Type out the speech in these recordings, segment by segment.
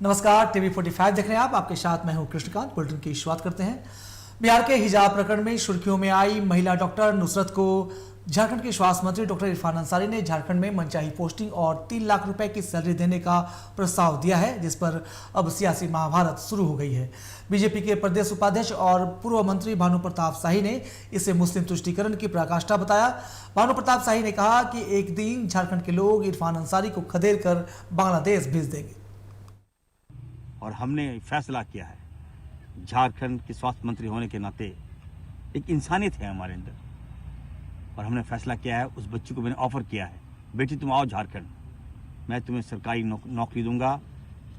नमस्कार, टीवी 45 देख रहे हैं आप। आपके साथ मैं हूं कृष्णकांत। बुलेटिन की शुरुआत करते हैं। बिहार के हिजाब प्रकरण में सुर्खियों में आई महिला डॉक्टर नुसरत को झारखंड के स्वास्थ्य मंत्री डॉक्टर इरफान अंसारी ने झारखंड में मनचाही पोस्टिंग और 3 लाख रुपए की सैलरी देने का प्रस्ताव दिया है, जिस पर अब सियासी महाभारत शुरू हो गई है। बीजेपी के प्रदेश उपाध्यक्ष और पूर्व मंत्री भानु प्रताप शाही ने इसे मुस्लिम तुष्टीकरण की पराकाष्ठा बताया। भानु प्रताप शाही ने कहा कि एक दिन झारखंड के लोग इरफान अंसारी को खदेड़ कर बांग्लादेश भेज देंगे। और हमने फैसला किया है, झारखंड के स्वास्थ्य मंत्री होने के नाते एक इंसानियत है हमारे अंदर, और हमने फैसला किया है, उस बच्ची को मैंने ऑफर किया है, बेटी तुम आओ झारखंड, मैं तुम्हें सरकारी नौकरी दूंगा,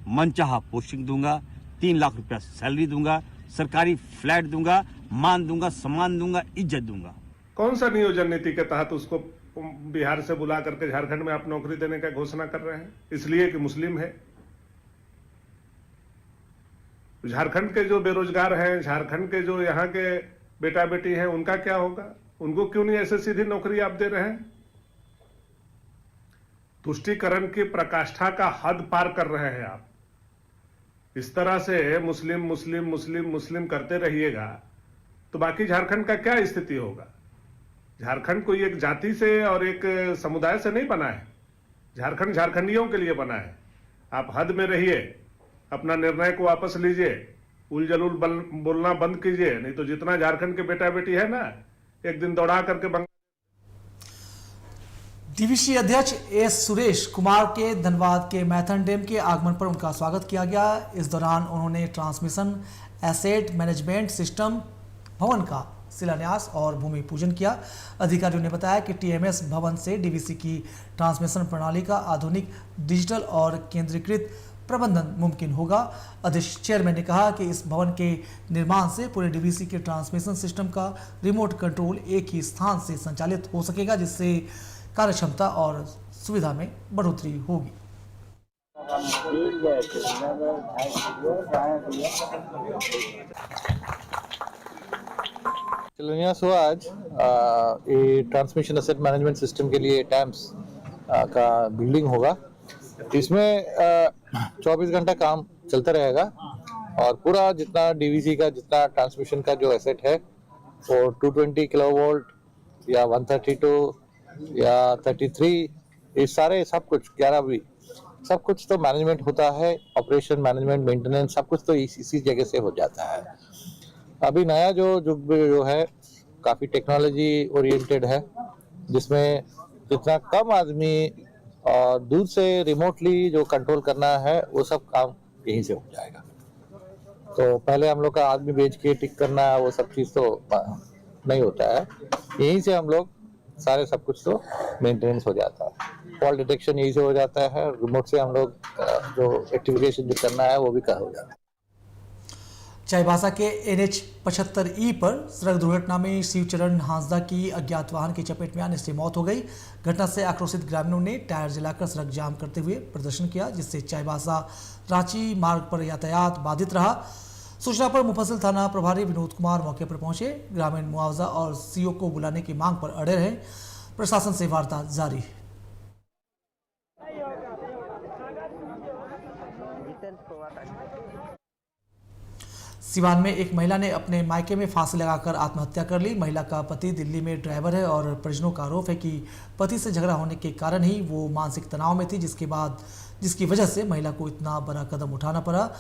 मनचाहा पोस्टिंग दूंगा, 3 लाख रुपया सैलरी दूंगा, सरकारी फ्लैट दूंगा, मान दूंगा, सम्मान दूंगा, इज्जत दूंगा। कौन सा नियोजन नीति के तहत उसको बिहार से बुला करके झारखंड में आप नौकरी देने का घोषणा कर रहे हैं? इसलिए कि मुस्लिम है? झारखंड के जो बेरोजगार हैं, झारखंड के जो यहाँ के बेटा बेटी हैं, उनका क्या होगा? उनको क्यों नहीं ऐसे सीधी नौकरी आप दे रहे हैं? तुष्टीकरण की प्रकाष्ठा का हद पार कर रहे हैं आप। इस तरह से मुस्लिम मुस्लिम मुस्लिम मुस्लिम करते रहिएगा तो बाकी झारखंड का क्या स्थिति होगा? झारखंड कोई एक जाति से और एक समुदाय से नहीं बना है। झारखंड झारखंडियों के लिए बना है। आप हद में रहिए, अपना निर्णय को वापस लीजिए, उलझुल बोलना बंद कीजिए, नहीं तो जितना झारखंड के बेटा बेटी है ना, एक दिन दौड़ा करके डीवीसी अध्यक्ष एस सुरेश कुमार के धनबाद के मैथन डैम के आगमन पर उनका स्वागत किया गया। इस दौरान उन्होंने ट्रांसमिशन एसेट मैनेजमेंट सिस्टम भवन का शिलान्यास और भूमि पूजन किया। अधिकारियों ने बताया कि टीएमएस भवन से डीवीसी की ट्रांसमिशन प्रणाली का आधुनिक डिजिटल और केंद्रीकृत प्रबंधन मुमकिन होगा। अध्यक्ष चेयरमैन ने कहा कि इस भवन के निर्माण से पूरे डीवीसी के ट्रांसमिशन सिस्टम का रिमोट कंट्रोल एक ही स्थान से संचालित हो सकेगा, जिससे कार्यक्षमता और सुविधा में बढ़ोतरी होगी। शिलान्यास हुआ आज ये ट्रांसमिशन एसेट मैनेजमेंट सिस्टम के लिए टैम्स का बिल्डिंग होगा। इसमें 24 घंटा काम चलता रहेगा और पूरा जितना डीवीसी का जितना ट्रांसमिशन का जो एसेट है वो 220 किलोवोल्ट या 132 या 33, ये सारे सब कुछ 11 भी सब कुछ तो मैनेजमेंट होता है। ऑपरेशन मैनेजमेंट मेंटेनेंस सब कुछ तो इसी जगह से हो जाता है। अभी नया जो युग जो है काफ़ी टेक्नोलॉजी ओरिएंटेड है, जिसमें जितना कम आदमी और दूर से रिमोटली जो कंट्रोल करना है वो सब काम यहीं से हो जाएगा। तो पहले हम लोग का आदमी भेज के टिक करना वो सब चीज़ तो नहीं होता है, यहीं से हम लोग सारे सब कुछ तो मेंटेनेंस हो जाता है। फॉल्ट डिटेक्शन यहीं से हो जाता है, रिमोट से हम लोग जो एक्टिविकेशन जो करना है वो भी हो जाता है। चाईबासा के NH 75E पर सड़क दुर्घटना में शिवचरण हांसदा की अज्ञात वाहन की चपेट में आने से मौत हो गई। घटना से आक्रोशित ग्रामीणों ने टायर जलाकर सड़क जाम करते हुए प्रदर्शन किया, जिससे चाईबासा रांची मार्ग पर यातायात बाधित रहा। सूचना पर मुफस्सिल थाना प्रभारी विनोद कुमार मौके पर पहुंचे। ग्रामीण मुआवजा और सीओ को बुलाने की मांग पर अड़े रहे। प्रशासन से वार्ता जारी है। सिवान में एक महिला ने अपने मायके में फांसी लगाकर आत्महत्या कर ली। महिला का पति दिल्ली में ड्राइवर है और परिजनों का आरोप है कि पति से झगड़ा होने के कारण ही वो मानसिक तनाव में थी, जिसकी वजह से महिला को इतना बड़ा कदम उठाना पड़ा।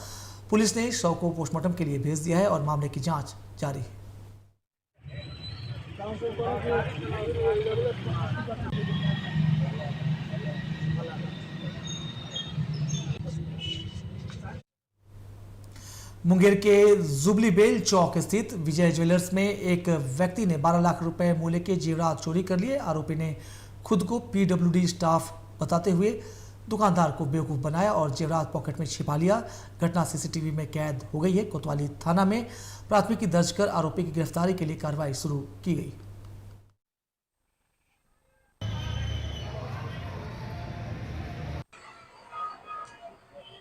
पुलिस ने शव को पोस्टमार्टम के लिए भेज दिया है और मामले की जांच जारी है। मुंगेर के जुबली बेल चौक स्थित विजय ज्वेलर्स में एक व्यक्ति ने 12 लाख रुपए मूल्य के जेवरात चोरी कर लिए। आरोपी ने खुद को पीडब्ल्यूडी स्टाफ बताते हुए दुकानदार को बेवकूफ़ बनाया और जेवरात पॉकेट में छिपा लिया। घटना सीसीटीवी में कैद हो गई है। कोतवाली थाना में प्राथमिकी दर्ज कर आरोपी की गिरफ्तारी के लिए कार्रवाई शुरू की गई।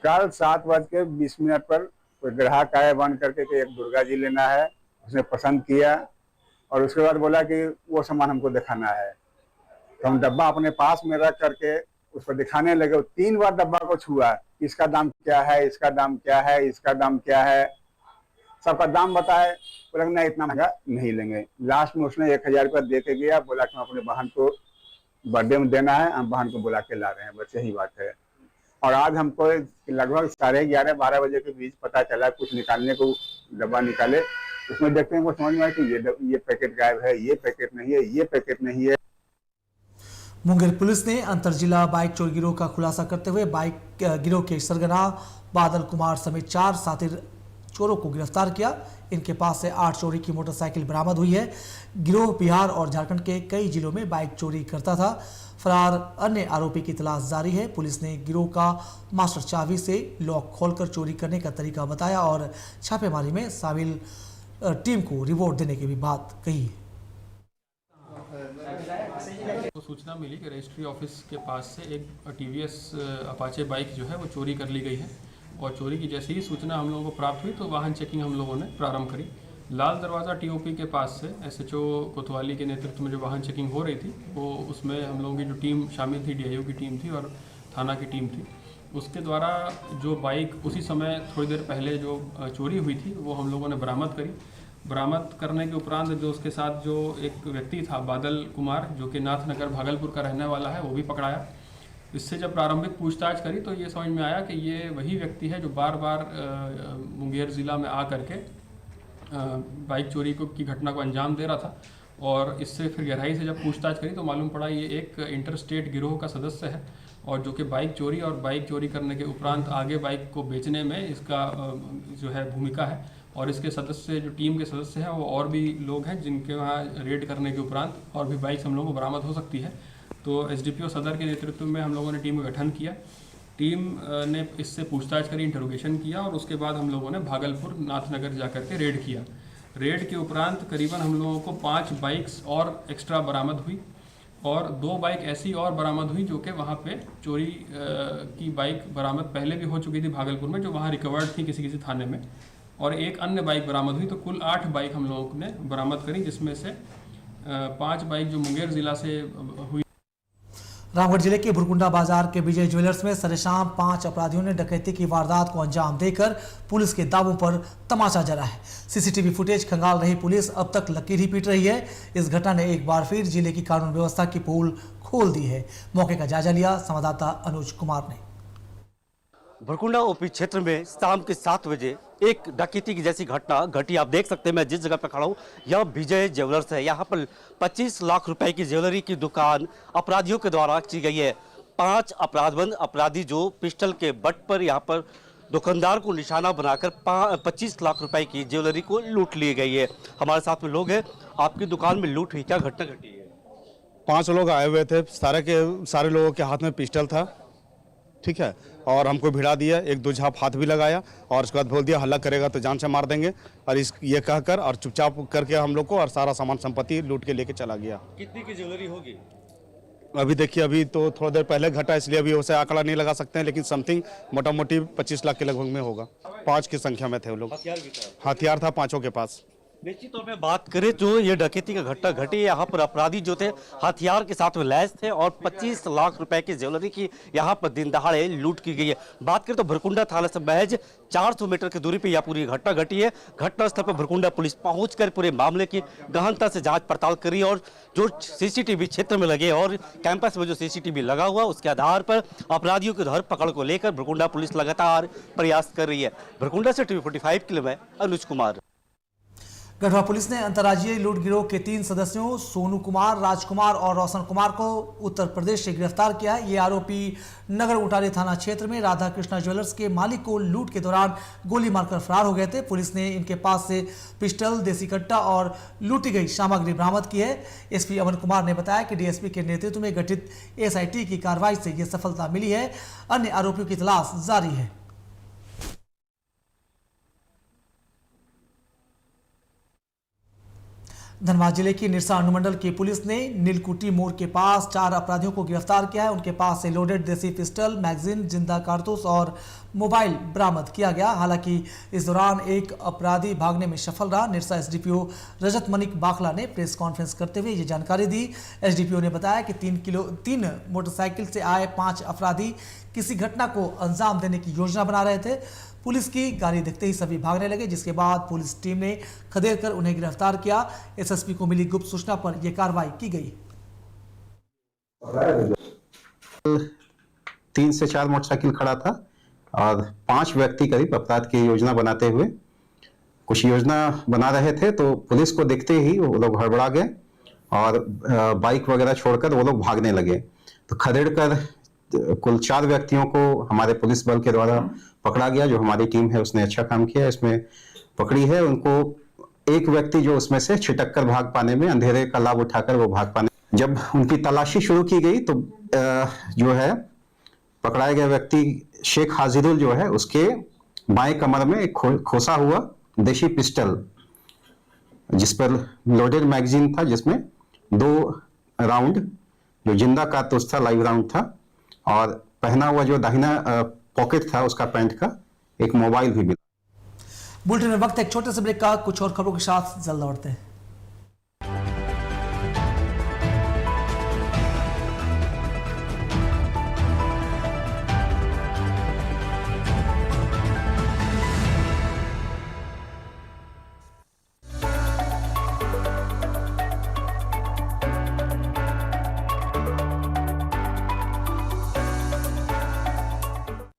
कल 7:20 पर कोई ग्राहक आया बन करके कि एक दुर्गा जी लेना है, उसने पसंद किया और उसके बाद बोला कि वो सामान हमको दिखाना है। तो हम डब्बा अपने पास में रख करके उसको दिखाने लगे। 3 बार डब्बा को छुआ इसका दाम क्या है, इसका दाम क्या है, इसका दाम क्या है, सबका दाम बताए। बोला नहीं इतना महंगा नहीं लेंगे। लास्ट में उसने 1000 रुपया दे के गया, बोला कि हम अपने बहन को बर्थडे में देना है, हम बहन को बुला के ला रहे हैं, बस यही बात है। और आज हमको लगभग 11:30-12 बजे के बीच पता चला, कुछ निकालने को डब्बा निकाले, उसमें देखते हैं वो समझ में आया कि ये पैकेट गायब है, ये पैकेट नहीं है, ये पैकेट नहीं है। मुंगेर पुलिस ने अंतरजिला बाइक चोर गिरोह का खुलासा करते हुए बाइक गिरोह के सरगना बादल कुमार समेत 4 साथी चोरों को गिरफ्तार किया। इनके पास से 8 चोरी की मोटरसाइकिल बरामद हुई है। गिरोह बिहार और झारखंड के कई जिलों में बाइक चोरी करता था। फरार अन्य आरोपी की तलाश जारी है। पुलिस ने गिरोह का मास्टर चाबी से लॉक खोलकर चोरी करने का तरीका बताया और छापेमारी में शामिल टीम को रिवॉर्ड देने की भी बात कही। तो सूचना मिली कि रजिस्ट्री ऑफिस के पास से एक टीवीएस अपाचे बाइक जो है वो चोरी कर ली गई है और चोरी की जैसे ही सूचना हम लोगों को प्राप्त हुई तो वाहन चेकिंग हम लोगों ने प्रारंभ करी। लाल दरवाज़ा टीओपी के पास से एसएचओ कोतवाली के नेतृत्व में जो वाहन चेकिंग हो रही थी वो उसमें हम लोगों की जो टीम शामिल थी, डीआईओ की टीम थी और थाना की टीम थी, उसके द्वारा जो बाइक उसी समय थोड़ी देर पहले जो चोरी हुई थी वो हम लोगों ने बरामद करी। बरामद करने के उपरांत जो उसके साथ जो एक व्यक्ति था बादल कुमार जो कि नाथनगर भागलपुर का रहने वाला है वो भी पकड़ाया। इससे जब प्रारंभिक पूछताछ करी तो ये समझ में आया कि ये वही व्यक्ति है जो बार बार मुंगेर ज़िला में आ करके बाइक चोरी की घटना को अंजाम दे रहा था। और इससे फिर गहराई से जब पूछताछ करी तो मालूम पड़ा ये एक इंटर स्टेट गिरोह का सदस्य है और जो कि बाइक चोरी करने के उपरांत आगे बाइक को बेचने में इसका जो है भूमिका है। और इसके सदस्य जो टीम के सदस्य हैं वो और भी लोग हैं जिनके वहाँ रेड करने के उपरांत और भी बाइक्स हम लोगों को बरामद हो सकती है। तो एसडीपीओ सदर के नेतृत्व में हम लोगों ने टीम का गठन किया। टीम ने इससे पूछताछ करी, इंटरोगेशन किया और उसके बाद हम लोगों ने भागलपुर नाथनगर जाकर के रेड किया। रेड के उपरांत करीबन हम लोगों को 5 बाइक्स और एक्स्ट्रा बरामद हुई और 2 बाइक ऐसी और बरामद हुई जो कि वहाँ पे चोरी की बाइक बरामद पहले भी हो चुकी थी भागलपुर में, जो वहाँ रिकवर्ड थी किसी थाने में, और एक अन्य बाइक बरामद हुई। तो कुल 8 बाइक हम लोगों ने बरामद करी, जिसमें से 5 बाइक जो मुंगेर ज़िला से हुई। रामगढ़ जिले के भुरकुंडा बाजार के विजय ज्वेलर्स में सरेशाम 5 अपराधियों ने डकैती की वारदात को अंजाम देकर पुलिस के दावों पर तमाचा जड़ा है। सीसीटीवी फुटेज खंगाल रही पुलिस अब तक लकीर ही पीट रही है। इस घटना ने एक बार फिर जिले की कानून व्यवस्था की पोल खोल दी है। मौके का जायजा लिया संवाददाता अनुज कुमार ने। भुरकुंडा ओपी क्षेत्र में शाम के 7 बजे एक डकैती की जैसी घटना घटी। आप देख सकते हैं मैं जिस जगह पर खड़ा हूँ यह विजय ज्वेलर्स है। यहाँ पर 25 लाख रुपए की ज्वेलरी की दुकान अपराधियों के द्वारा की गई है। 5 अपराधबंद अपराधी जो पिस्टल के बट पर यहाँ पर दुकानदार को निशाना बनाकर 25 लाख रुपए की ज्वेलरी को लूट ली गई है। हमारे साथ में लोग हैं। आपकी दुकान में लूट हुई, क्या घटना घटी है? 5 लोग आए हुए थे, सारे लोगों के हाथ में पिस्टल था, ठीक है, और हमको भिड़ा दिया, 1-2 झाप हाथ भी लगाया और उसके बाद बोल दिया हल्ला करेगा तो जान से मार देंगे। और ये कहकर और चुपचाप करके हम लोग को और सारा सामान संपत्ति लूट के लेके चला गया। कितनी की ज्वेलरी होगी? अभी देखिए, अभी तो थोड़ा देर पहले घटा इसलिए अभी उसे आंकड़ा नहीं लगा सकते हैं, लेकिन समथिंग मोटा मोटी 25 लाख के लगभग में होगा। 5 की संख्या में थे वो लोग। हथियार था 5 के पास। निश्चित तौर पे बात करें जो ये डकैती का घटना घटी, यहाँ पर अपराधी जो थे हथियार के साथ में लैस थे और 25 लाख रुपए की ज्वेलरी की यहाँ पर दिन दहाड़े लूट की गई है। बात करें तो भुरकुंडा थाना से महज 400 मीटर की दूरी पे यह पूरी घटना घटी है। घटनास्थल पर भुरकुंडा पुलिस पहुंचकर पूरे मामले की गहनता से जांच पड़ताल करी और जो सीसीटीवी क्षेत्र में लगे और कैंपस में जो सीसीटीवी लगा हुआ उसके आधार पर अपराधियों की धर पकड़ को लेकर भुरकुंडा पुलिस लगातार प्रयास कर रही है। भुरकुंडा से टीवी 45 के लिए मैं अनुज कुमार। गढ़वा पुलिस ने अंतर्राज्यीय लूट गिरोह के 3 सदस्यों सोनू कुमार, राजकुमार और रोशन कुमार को उत्तर प्रदेश से गिरफ्तार किया है। ये आरोपी नगर उटारी थाना क्षेत्र में राधा कृष्णा ज्वेलर्स के मालिक को लूट के दौरान गोली मारकर फरार हो गए थे। पुलिस ने इनके पास से पिस्टल, देसी कट्टा और लूटी गई सामग्री बरामद की है। एसपी अमन कुमार ने बताया कि डीएसपी के नेतृत्व में गठित एसआईटी की कार्रवाई से यह सफलता मिली है। अन्य आरोपियों की तलाश जारी है। धनबाद जिले की निरसा अनुमंडल की पुलिस ने नीलकुटी मोड़ के पास 4 अपराधियों को गिरफ्तार किया है। उनके पास से लोडेड देसी पिस्टल, मैगजीन, जिंदा कारतूस और मोबाइल बरामद किया गया। हालांकि इस दौरान एक अपराधी भागने में सफल रहा। निरसा एसडीपीओ रजत मनिक बाखला ने प्रेस कॉन्फ्रेंस करते हुए ये जानकारी दी। एसडीपीओ ने बताया कि 3 मोटरसाइकिल से आए 5 अपराधी किसी घटना को अंजाम देने की योजना बना रहे थे। पुलिस की गाड़ी देखते ही सभी भागने लगे, जिसके बाद पुलिस टीम ने खदेड़ कर उन्हें गिरफ्तार किया। एसएसपी को मिली गुप्त सूचना पर यह कार्रवाई की गई। 3 से 4 मोटरसाइकिल खड़ा था और 5 व्यक्ति करीब अपराध की योजना बनाते हुए कुछ योजना बना रहे थे, तो पुलिस को देखते ही वो लोग हड़बड़ा गए और बाइक वगैरह छोड़कर वो लोग भागने लगे। तो खदेड़ कर कुल 4 व्यक्तियों को हमारे पुलिस बल के द्वारा पकड़ा गया। जो हमारी टीम है उसने अच्छा काम किया, इसमें पकड़ी है। उनको एक व्यक्ति जो उसमें से छिटक कर भाग पाने में, अंधेरे का लाभ उठाकर वो भाग पाने, जब उनकी तलाशी शुरू की गई तो जो है पकड़ाए गए व्यक्ति शेख हाजिरुल जो है, उसके बाएं कमर में एक खोसा हुआ देशी पिस्टल जिस पर लोडेड मैगजीन था, जिसमें 2 राउंड जो जिंदा कारतूस था, लाइव राउंड था, और पहना हुआ जो दाहिना पॉकेट था उसका पैंट का एक मोबाइल भी मिला। बुलेटिन में वक्त है एक छोटे से ब्रेक का। कुछ और खबरों के साथ जल्द लौटते हैं।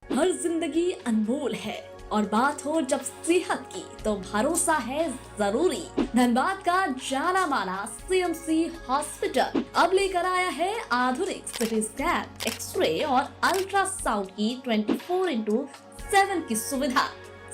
हर जिंदगी अनमोल है और बात हो जब सेहत की तो भरोसा है जरूरी। धनबाद का जाना माना सीएमसी हॉस्पिटल अब लेकर आया है आधुनिक सिटी स्कैन, एक्सरे और अल्ट्रासाउंड की 24/7 की सुविधा,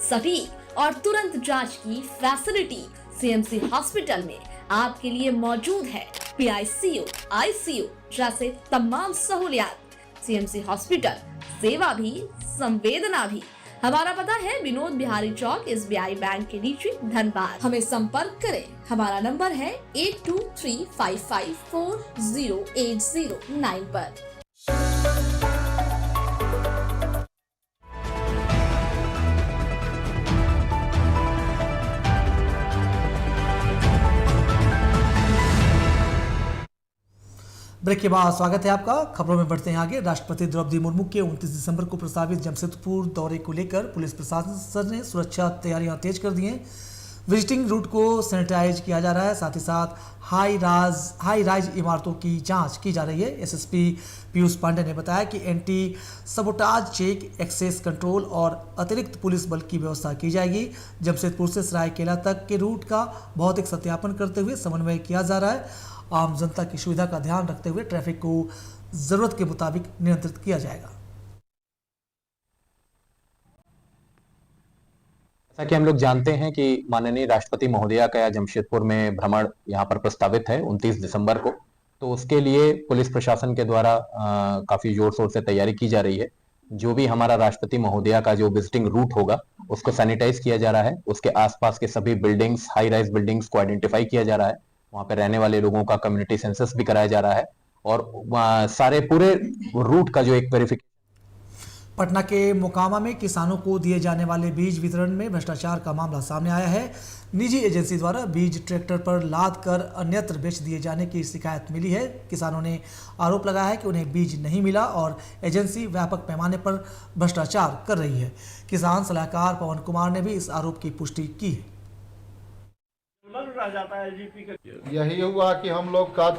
सटीक और तुरंत जांच की फैसिलिटी सीएमसी हॉस्पिटल में आपके लिए मौजूद है। PICU, ICU जैसे तमाम सहूलियात। सीएमसी हॉस्पिटल, सेवा भी संवेदना भी। हमारा पता है विनोद बिहारी चौक, SBI बैंक के नीचे, धनबाद। हमें संपर्क करें। हमारा नंबर है 8235540809 पर। ब्रेक के बाद स्वागत है आपका। खबरों में बढ़ते हैं आगे। राष्ट्रपति द्रौपदी मुर्मू के 29 दिसंबर को प्रस्तावित जमशेदपुर दौरे को लेकर पुलिस प्रशासन ने सुरक्षा तैयारियां तेज कर दी हैं। विजिटिंग रूट को सैनिटाइज किया जा रहा है, साथ ही साथ हाई राइज इमारतों की जांच की जा रही है। एसएसपी पीयूष पांडे ने बताया कि anti sabotage check, access control और अतिरिक्त पुलिस बल की व्यवस्था की जाएगी। जमशेदपुर से सरायकेला तक के रूट का भौतिक सत्यापन करते हुए समन्वय किया जा रहा है। आम जनता की सुविधा का ध्यान रखते हुए ट्रैफिक को जरूरत के मुताबिक नियंत्रित किया जाएगा। जैसा कि हम लोग जानते हैं कि माननीय राष्ट्रपति महोदया का जमशेदपुर में भ्रमण यहाँ पर प्रस्तावित है 29 दिसंबर को, तो उसके लिए पुलिस प्रशासन के द्वारा काफी जोर शोर से तैयारी की जा रही है। जो भी हमारा राष्ट्रपति महोदया का जो विजिटिंग रूट होगा उसको सैनिटाइज किया जा रहा है। उसके आसपास के सभी बिल्डिंग्स, हाई राइज बिल्डिंग्स को आइडेंटिफाई किया जा रहा है। वहां पे रहने वाले लोगों का कम्युनिटी सेंसस भी कराया जा रहा है और सारे पूरे रूट का जो एक वेरिफिकेशन। पटना के मोकामा में किसानों को दिए जाने वाले बीज वितरण में भ्रष्टाचार का मामला सामने आया है। निजी एजेंसी द्वारा बीज ट्रैक्टर पर लाद कर अन्यत्र बेच दिए जाने की शिकायत मिली है। किसानों ने आरोप लगाया है कि उन्हें बीज नहीं मिला और एजेंसी व्यापक पैमाने पर भ्रष्टाचार कर रही है। किसान सलाहकार पवन कुमार ने भी इस आरोप की पुष्टि की है। यही हुआ कि हम लोग का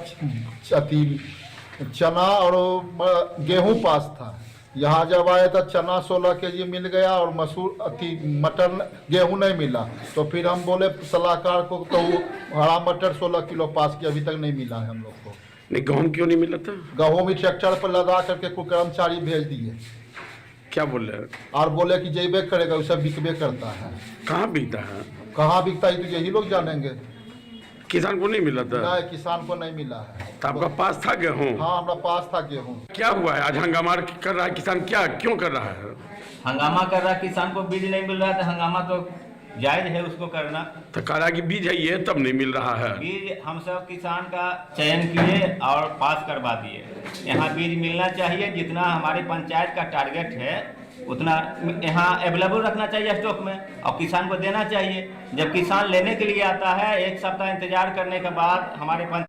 चना और गेहूं पास था। यहाँ जब आए तो चना 16 केजी मिल गया और मटर गेहूं नहीं मिला। तो फिर हम बोले सलाहकार को, तो हरा मटर 16 किलो पास किया, अभी तक नहीं मिला है हम लोग को। नहीं, गेहूं क्यों नहीं मिला था? गेहूं भी ट्रैक्टर पर लगा करके कुछ कर्मचारी भेज दिए। क्या बोल रहे हैं? और बोले कि जैबे करेगा, उसे बिकबे करता है। कहाँ बिकता है? कहाँ बिकता है तो यही लोग जानेंगे। किसान को नहीं मिला था? नहीं, किसान को नहीं मिला है। तो आपका पास था गेहूं? हाँ, हमारा पास था गेहूं। क्या हुआ है आज हंगामा कर रहा है किसान? क्या क्यों कर रहा है हंगामा? कर रहा है किसान को बीज नहीं मिल रहा है तो हंगामा तो जायज है उसको करना। तो कहा कि बीज है ये तब नहीं मिल रहा है। बीज हम सब किसान का चयन किए और पास करवा दिए। यहाँ बीज मिलना चाहिए, जितना हमारी पंचायत का टारगेट है उतना यहाँ अवेलेबल रखना चाहिए स्टॉक में और किसान को देना चाहिए। जब किसान लेने के लिए आता है, एक सप्ताह इंतजार करने के बाद हमारे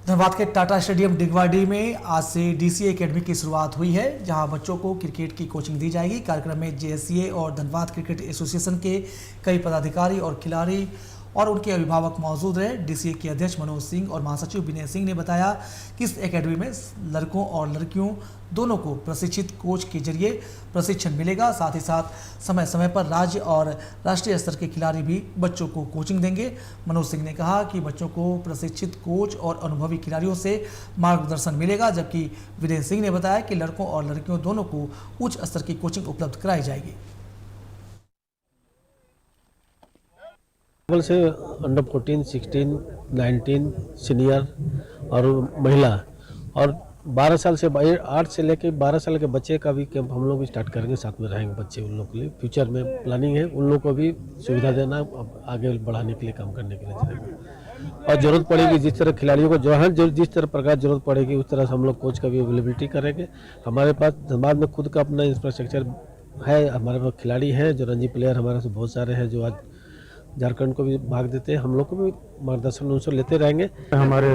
धनबाद के टाटा स्टेडियम डिगवाडी में आज से डीसीए एकेडमी की शुरुआत हुई है, जहां बच्चों को क्रिकेट की कोचिंग दी जाएगी। कार्यक्रम में जेएससीए और धनबाद क्रिकेट एसोसिएशन के कई पदाधिकारी और खिलाड़ी और उनके अभिभावक मौजूद रहे। डीसीए के अध्यक्ष मनोज सिंह और महासचिव विनय सिंह ने बताया कि इस एकेडमी में लड़कों और लड़कियों दोनों को प्रशिक्षित कोच के जरिए प्रशिक्षण मिलेगा। साथ ही साथ समय समय पर राज्य और राष्ट्रीय स्तर के खिलाड़ी भी बच्चों को कोचिंग देंगे। मनोज सिंह ने कहा कि बच्चों को प्रशिक्षित कोच और अनुभवी खिलाड़ियों से मार्गदर्शन मिलेगा, जबकि विनय सिंह ने बताया कि लड़कों और लड़कियों दोनों को उच्च स्तर की कोचिंग उपलब्ध कराई जाएगी। से अंडर 14, 16, 19 सीनियर और महिला और 12 साल से 8 से लेकर 12 साल के बच्चे का भी कैंप हम लोग भी स्टार्ट करेंगे। साथ में रहेंगे बच्चे, उन लोग के लिए फ्यूचर में प्लानिंग है उन लोग को भी सुविधा देना, आगे बढ़ाने के लिए, काम करने के लिए। और ज़रूरत पड़ेगी जिस तरह खिलाड़ियों को जिस तरह प्रकार ज़रूरत पड़ेगी उस तरह से हम लोग कोच का भी अवेलेबिलिटी करेंगे। हमारे पास धनबाद में खुद का अपना इंफ्रास्ट्रक्चर है, हमारे पास खिलाड़ी हैं जो रणजी प्लेयर हमारे से बहुत सारे हैं जो आज झारखंड को भी भाग देते हैं। हम लोग को भी मार्गदर्शन उनसे लेते रहेंगे। हमारे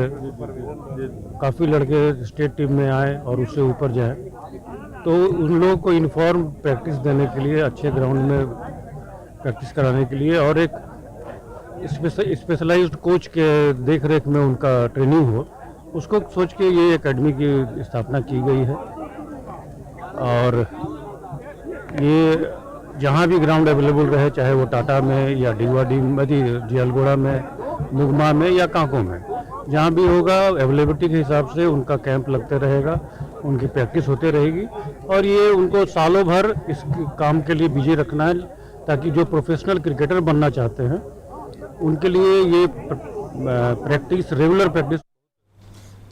काफ़ी लड़के स्टेट टीम में आए और उससे ऊपर जाए, तो उन लोगों को यूनिफॉर्म प्रैक्टिस देने के लिए, अच्छे ग्राउंड में प्रैक्टिस कराने के लिए और एक स्पेशलाइज्ड कोच के देख रेख में उनका ट्रेनिंग हो, उसको सोच के ये एकेडमी की स्थापना की गई है। और ये जहाँ भी ग्राउंड अवेलेबल रहे, चाहे वो टाटा में या डिगवाडी में, जियालगोड़ा में, मुगमा में या कांको में, जहाँ भी होगा अवेलेबिलिटी के हिसाब से उनका कैंप लगते रहेगा, उनकी प्रैक्टिस होते रहेगी। और ये उनको सालों भर इस काम के लिए बिजी रखना है, ताकि जो प्रोफेशनल क्रिकेटर बनना चाहते हैं उनके लिए ये प्रैक्टिस, रेगुलर प्रैक्टिस।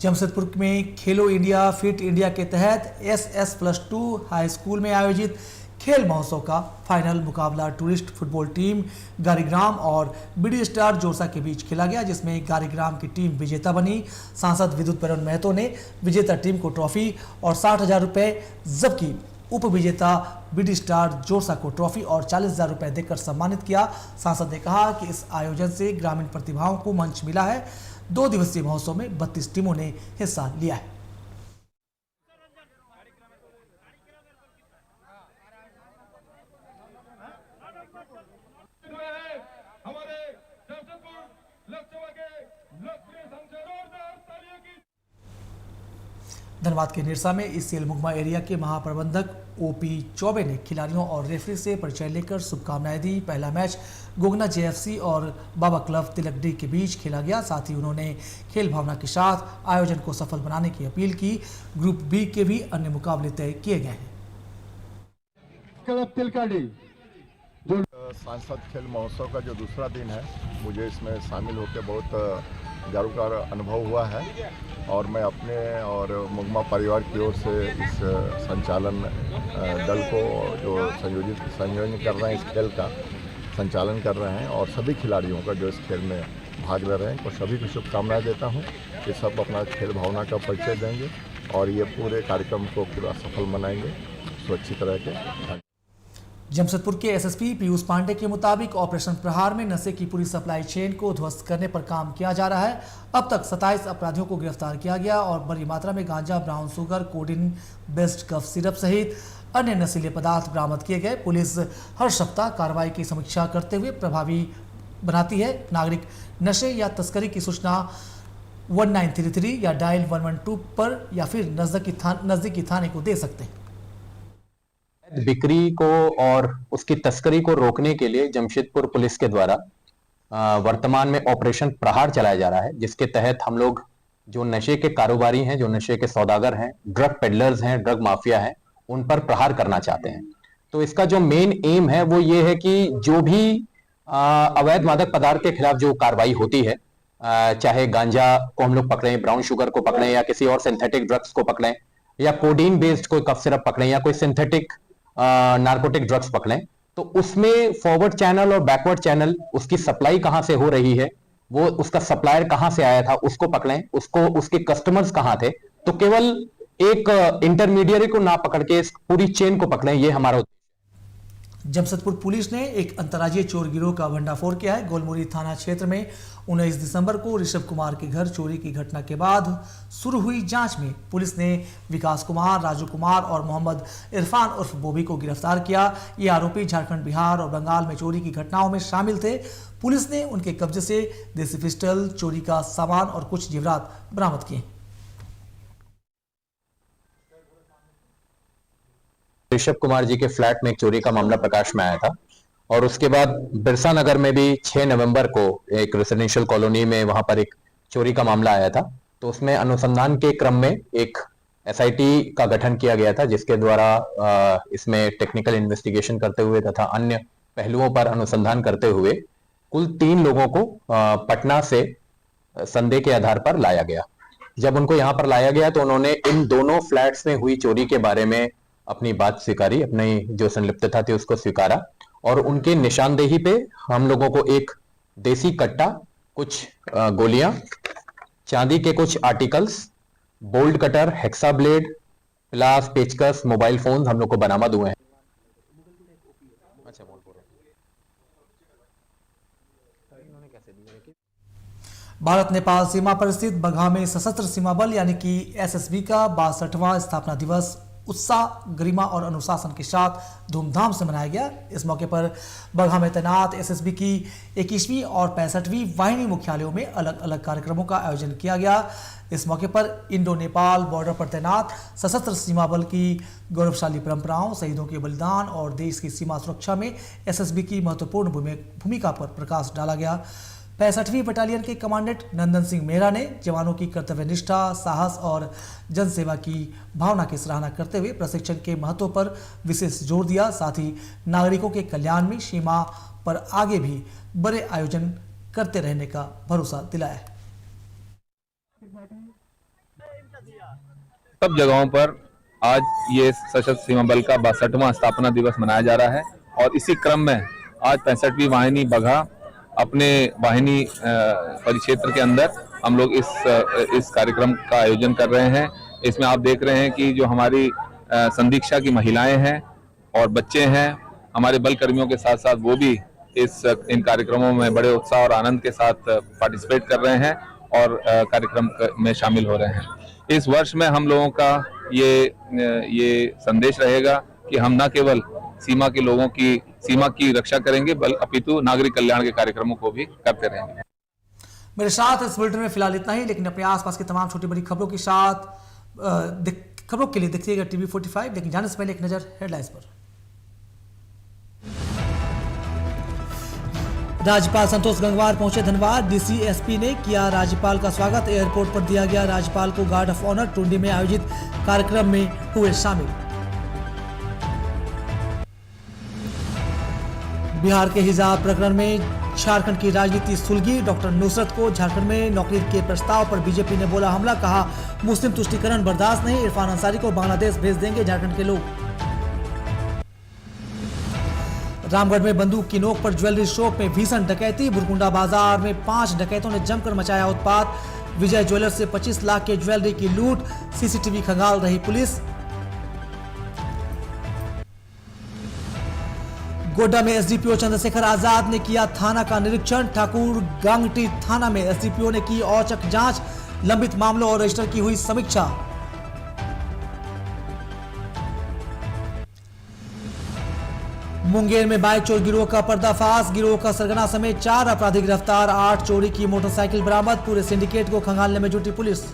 जमशेदपुर में खेलो इंडिया फिट इंडिया के तहत SS+2 हाई स्कूल में आयोजित खेल महोत्सव का फाइनल मुकाबला टूरिस्ट फुटबॉल टीम गारीग्राम और बीडी स्टार जोरसा के बीच खेला गया, जिसमें गारीग्राम की टीम विजेता बनी। सांसद विद्युत परवन महतो ने विजेता टीम को ट्रॉफी और 60,000 रुपये, जबकि उप विजेता बीडी स्टार जोरसा को ट्रॉफी और 40,000 रुपये देकर सम्मानित किया। सांसद ने कहा कि इस आयोजन से ग्रामीण प्रतिभाओं को मंच मिला है। 2 दिवसीय महोत्सव में 32 टीमों ने हिस्सा लिया है। धनबाद के निरसा में इस सेल मुगमा एरिया के महाप्रबंधक OP चौबे ने खिलाड़ियों और रेफरी से परिचय लेकर शुभकामनाएं दी। पहला मैच गोगना JFC और बाबा क्लब तिलकडी के बीच खेला गया। साथ ही उन्होंने खेल भावना के साथ आयोजन को सफल बनाने की अपील की। ग्रुप B के भी अन्य मुकाबले तय किए गए हैं। सांसद खेल महोत्सव का जो दूसरा दिन है, मुझे इसमें शामिल होकर बहुत जागरूक अनुभव हुआ है और मैं अपने और मुगमा परिवार की ओर से इस संचालन दल को जो संयोजन कर रहे हैं, इस खेल का संचालन कर रहे हैं और सभी खिलाड़ियों का जो इस खेल में भाग ले रहे हैं, और सभी को शुभकामनाएं देता हूं कि सब अपना खेल भावना का परिचय देंगे और ये पूरे कार्यक्रम को पूरा सफल मनाएंगे सुरक्षित रह के। जमशेदपुर के SSP पीयूष पांडे के मुताबिक ऑपरेशन प्रहार में नशे की पूरी सप्लाई चेन को ध्वस्त करने पर काम किया जा रहा है। अब तक 27 अपराधियों को गिरफ्तार किया गया और बड़ी मात्रा में गांजा, brown sugar, codeine based cough syrup सहित अन्य नशीले पदार्थ बरामद किए गए। पुलिस हर सप्ताह कार्रवाई की समीक्षा करते हुए प्रभावी बनाती है। नागरिक नशे या तस्करी की सूचना 1933 या डायल 112 पर या फिर नजदीकी थाने को दे सकते हैं। बिक्री को और उसकी तस्करी को रोकने के लिए जमशेदपुर पुलिस के द्वारा वर्तमान में ऑपरेशन प्रहार चलाया जा रहा है, जिसके तहत हम लोग जो नशे के कारोबारी हैं, जो नशे के सौदागर हैं, ड्रग पेडलर्स हैं, ड्रग माफिया हैं, उन पर प्रहार करना चाहते हैं। तो इसका जो मेन एम है वो ये है कि जो भी अवैध मादक पदार्थ के खिलाफ जो कार्रवाई होती है, चाहे गांजा को हम लोग पकड़ें, ब्राउन शुगर को पकड़ें या किसी और सिंथेटिक ड्रग्स को पकड़ें या कोडीन बेस्ड कोई कफ सिरप पकड़ें या कोई सिंथेटिक नार्कोटिक ड्रग्स पकड़ें, तो उसमें फॉरवर्ड चैनल और बैकवर्ड चैनल, उसकी सप्लाई कहां से हो रही है, वो उसका सप्लायर कहां से आया था उसको पकड़ें, उसको उसके कस्टमर्स कहां थे। तो केवल एक इंटरमीडियरी को ना पकड़ के इस पूरी चेन को पकड़ें, ये हमारा। जमशेदपुर पुलिस ने एक अंतर्राज्यीय चोर गिरोह का भंडाफोड़ किया है। गोलमुरी थाना क्षेत्र में 19 दिसंबर को ऋषभ कुमार के घर चोरी की घटना के बाद शुरू हुई जांच में पुलिस ने विकास कुमार, राजू कुमार और मोहम्मद इरफान उर्फ बोबी को गिरफ्तार किया। ये आरोपी झारखंड, बिहार और बंगाल में चोरी की घटनाओं में शामिल थे। पुलिस ने उनके कब्जे से देसी पिस्टल, चोरी का सामान और कुछ जेवरात बरामद किए। ऋषभ कुमार जी के फ्लैट में एक चोरी का मामला प्रकाश में आया था और उसके बाद बिरसा नगर में भी 6 नवंबर को एक रेसिडेंशियल कॉलोनी में वहां पर एक चोरी का मामला आया था। तो उसमें अनुसंधान के क्रम में एक एसआईटी का गठन किया गया था, जिसके द्वारा इसमें टेक्निकल इन्वेस्टिगेशन करते हुए तथा अन्य पहलुओं पर अनुसंधान करते हुए कुल 3 लोगों को पटना से संदेह के आधार पर लाया गया। जब उनको यहाँ पर लाया गया तो उन्होंने इन दोनों फ्लैट्स में हुई चोरी के बारे में अपनी बात स्वीकारी, अपनी जो संलिप्तता थी उसको स्वीकारा और उनके निशानदेही पे हम लोगों को एक देसी कट्टा, कुछ गोलियां, चांदी के कुछ articles, bolt cutter, hexa blade, pliers, पेचकस, मोबाइल फोन हम लोग को बरामद हुए हैं। भारत नेपाल सीमा पर स्थित बगहा में सशस्त्र सीमा बल यानी कि एसएसबी का 62वां स्थापना दिवस उत्साह, गरिमा और अनुशासन के साथ धूमधाम से मनाया गया। इस मौके पर बगहा में तैनात एसएसबी की 21वीं और 65वीं वाहिनी मुख्यालयों में अलग अलग कार्यक्रमों का आयोजन किया गया। इस मौके पर इंडो नेपाल बॉर्डर पर तैनात सशस्त्र सीमा बल की गौरवशाली परंपराओं, शहीदों के बलिदान और देश की सीमा सुरक्षा में एसएसबी की महत्वपूर्ण भूमिका पर प्रकाश डाला गया। 65वीं बटालियन के कमांडेंट नंदन सिंह मेहरा ने जवानों की कर्तव्यनिष्ठा, साहस और जनसेवा की भावना की सराहना करते हुए प्रशिक्षण के महत्व पर विशेष जोर दिया। साथ ही नागरिकों के कल्याण में सीमा पर आगे भी बड़े आयोजन करते रहने का भरोसा दिलाया। सब जगहों पर आज ये सशस्त्र सीमा बल का 62वां स्थापना दिवस मनाया जा रहा है और इसी क्रम में आज 65वीं वाहिनी बगहा अपने वाहिनी परिक्षेत्र के अंदर हम लोग इस कार्यक्रम का आयोजन कर रहे हैं। इसमें आप देख रहे हैं कि जो हमारी संदीक्षा की महिलाएं हैं और बच्चे हैं, हमारे बल कर्मियों के साथ साथ वो भी इन कार्यक्रमों में बड़े उत्साह और आनंद के साथ पार्टिसिपेट कर रहे हैं और कार्यक्रम में शामिल हो रहे हैं। इस वर्ष में हम लोगों का ये संदेश रहेगा कि हम न केवल सीमा के लोगों की सीमा की रक्षा करेंगे अपितु नागरिक कल्याण के कार्यक्रमों को भी करते रहेंगे। मेरे साथ इस बुलेटिन में फिलहाल इतना ही, लेकिन अपने आसपास की तमाम छोटी बड़ी खबरों के साथ खबरों के लिए देखिएगा टीवी 45। लेकिन जाने से पहले एक नजर हेडलाइंस पर। राज्यपाल संतोष गंगवार पहुंचे धनबाद। डीसी एसपी ने किया राज्यपाल का स्वागत। एयरपोर्ट पर दिया गया राज्यपाल को गार्ड ऑफ ऑनर। टुंडी में आयोजित कार्यक्रम में हुए शामिल। बिहार के हिजाब प्रकरण में झारखंड की राजनीति सुलगी। डॉक्टर नुसरत को झारखंड में नौकरी के प्रस्ताव पर बीजेपी ने बोला हमला। कहा मुस्लिम तुष्टीकरण बर्दाश्त नहीं, इरफान अंसारी को बांग्लादेश भेज देंगे झारखंड के लोग। रामगढ़ में बंदूक की नोक पर ज्वेलरी शॉप में भीषण डकैती। बुरकुंडा बाजार में 5 डकैतों ने जमकर मचाया उत्पात। विजय ज्वेलर्स से 25 लाख के ज्वेलरी की लूट। सीसीटीवी खंगाल रही पुलिस। गोड्डा में एसडीपीओ चंद्रशेखर आजाद ने किया थाना का निरीक्षण। ठाकुर गांगटी थाना में एसडीपीओ ने की औचक जांच। लंबित मामलों और रजिस्टर की हुई समीक्षा। मुंगेर में बाइक चोर गिरोह का पर्दाफाश। गिरोह का सरगना समेत 4 अपराधी गिरफ्तार। 8 चोरी की मोटरसाइकिल बरामद। पूरे सिंडिकेट को खंगालने में जुटी पुलिस।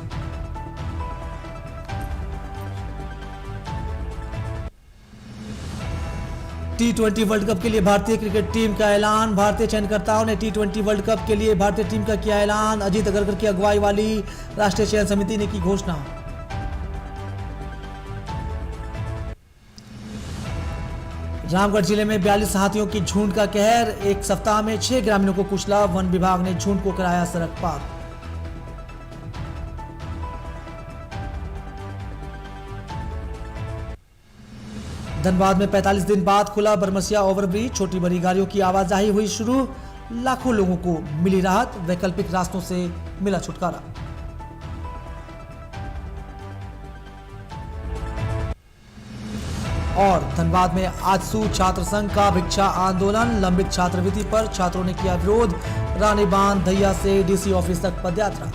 T20 वर्ल्ड कप के लिए भारतीय क्रिकेट टीम का ऐलान। भारतीय चयनकर्ताओं ने T20 वर्ल्ड कप के लिए भारतीय टीम का किया ऐलान। अजीत अगरकर की अगुवाई वाली राष्ट्रीय चयन समिति ने की घोषणा। रामगढ़ जिले में 42 हाथियों की झुंड का कहर। एक सप्ताह में 6 ग्रामीणों को कुचला। वन विभाग ने झुंड को कराया सड़क पार। धनबाद में 45 दिन बाद खुला बरमसिया ओवरब्रिज, छोटी बड़ी गाड़ियों की आवाजाही हुई शुरू, लाखों लोगों को मिली राहत, वैकल्पिक रास्तों से मिला छुटकारा। और धनबाद में आजसू छात्र संघ का भिक्षा आंदोलन, लंबित छात्रवृत्ति पर छात्रों ने किया विरोध, रानी बांध दहिया से डीसी ऑफिस तक पदयात्रा।